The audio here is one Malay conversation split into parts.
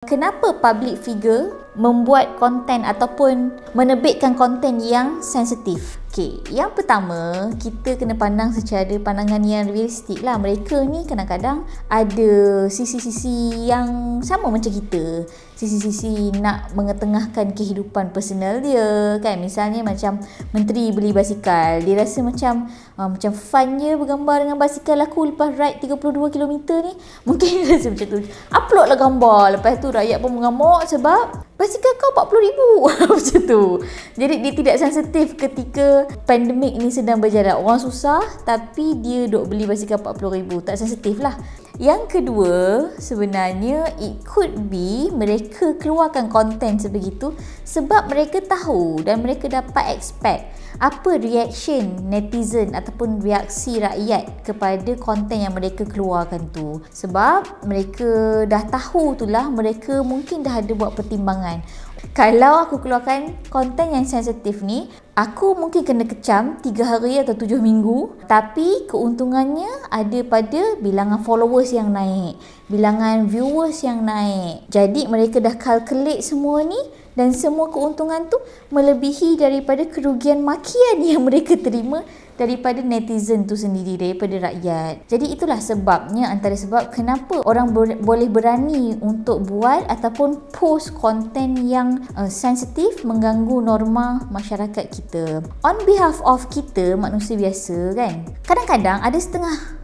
Kenapa public figure membuat konten ataupun menerbitkan konten yang sensitif? Okey, yang pertama, kita kena pandang secara pandangan yang realistik lah. Mereka ni kadang-kadang ada sisi-sisi yang sama macam kita. Sisi-sisi nak mengetengahkan kehidupan personal dia, kan? Misalnya macam menteri beli basikal, dia rasa macam fun je bergambar dengan basikal aku lepas ride 32 km ni. Mungkin dia rasa macam tu. Upload lah gambar, lepas tu rakyat pun mengamuk sebab basikal kau 40,000 macam tu. Jadi dia tidak sensitif ketika pandemik ni sedang berjalan. Orang susah tapi dia duk beli basikal 40,000. Tak sensitif lah. Yang kedua, sebenarnya it could be mereka keluarkan konten sebegitu sebab mereka tahu dan mereka dapat expect apa reaction netizen ataupun reaksi rakyat kepada konten yang mereka keluarkan tu. Sebab mereka dah tahu itulah, mereka mungkin dah ada buat pertimbangan. Kalau aku keluarkan konten yang sensitif ni, aku mungkin kena kecam 3 hari atau 7 minggu, tapi keuntungannya ada pada bilangan followers yang naik, bilangan viewers yang naik. Jadi mereka dah calculate semua ni dan semua keuntungan tu melebihi daripada kerugian makian yang mereka terima daripada netizen tu sendiri, daripada rakyat. Jadi itulah sebabnya, antara sebab kenapa orang boleh berani untuk buat ataupun post konten yang sensitif, mengganggu norma masyarakat kita. On behalf of kita, manusia biasa kan, kadang-kadang ada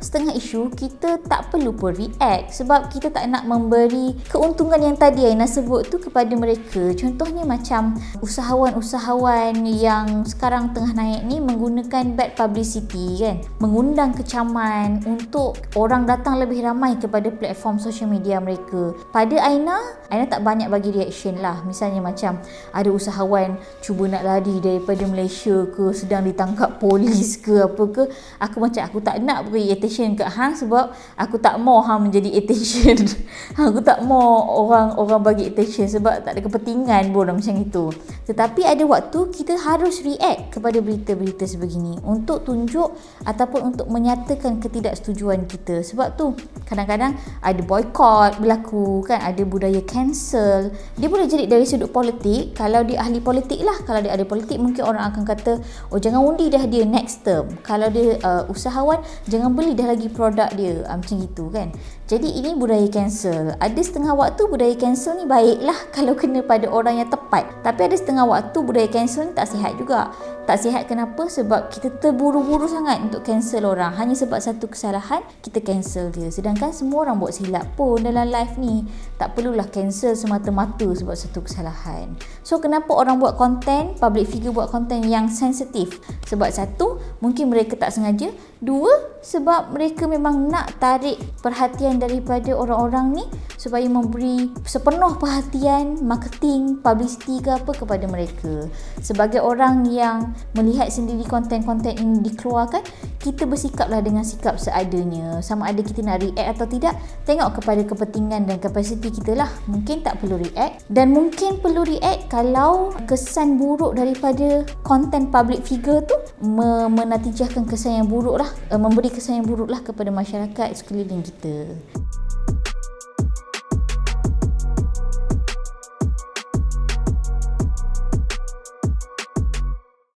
setengah isu kita tak perlu pun react sebab kita tak nak memberi keuntungan yang tadi yang nak sebut tu kepada mereka. Contohnya macam usahawan-usahawan yang sekarang tengah naik ni menggunakan bad publicity kan, mengundang kecaman untuk orang datang lebih ramai kepada platform social media mereka. Pada Aina tak banyak bagi reaction lah. Misalnya macam ada usahawan cuba nak lari daripada Malaysia ke, sedang ditangkap polis ke apa ke, aku tak nak beri attention kat hang sebab aku tak mau hang menjadi attention. Aku tak mau orang bagi attention sebab tak ada kepentingan pun macam itu. Tetapi ada waktu kita harus react kepada berita-berita sebegini untuk tunjuk ataupun untuk menyatakan ketidaksetujuan kita. Sebab tu kadang-kadang ada boycott berlaku kan, ada budaya cancel. Dia boleh jadi dari sudut politik. Kalau dia ahli politik lah, kalau dia ahli politik mungkin orang akan kata, oh jangan undi dah dia next term. Kalau dia usahawan, jangan beli dah lagi produk dia, macam gitu kan. Jadi ini budaya cancel. Ada setengah waktu budaya cancel ni baiklah kalau kena pada orang yang tepat. Tapi ada setengah waktu budaya cancel ni tak sihat juga. Tak sihat kenapa? Sebab kita terburu-buru sangat untuk cancel orang. Hanya sebab satu kesalahan, kita cancel dia. Sedangkan semua orang buat silap pun dalam live ni. Tak perlulah cancel semata-mata sebab satu kesalahan. So kenapa orang buat konten, public figure buat konten yang sensitif? Sebab satu, mungkin mereka tak sengaja. Dua, sebab mereka memang nak tarik perhatian daripada orang-orang ni supaya memberi sepenuh perhatian, marketing, publicity ke apa kepada mereka. Sebagai orang yang melihat sendiri konten-konten ini dikeluarkan, kita bersikaplah dengan sikap seadanya. Sama ada kita nak react atau tidak, tengok kepada kepentingan dan kapasiti kita lah. Mungkin tak perlu react, dan mungkin perlu react kalau kesan buruk daripada konten public figure tu menatijahkan kesan yang buruk lah, memberi kesan yang buruk lah kepada masyarakat sekeliling kita.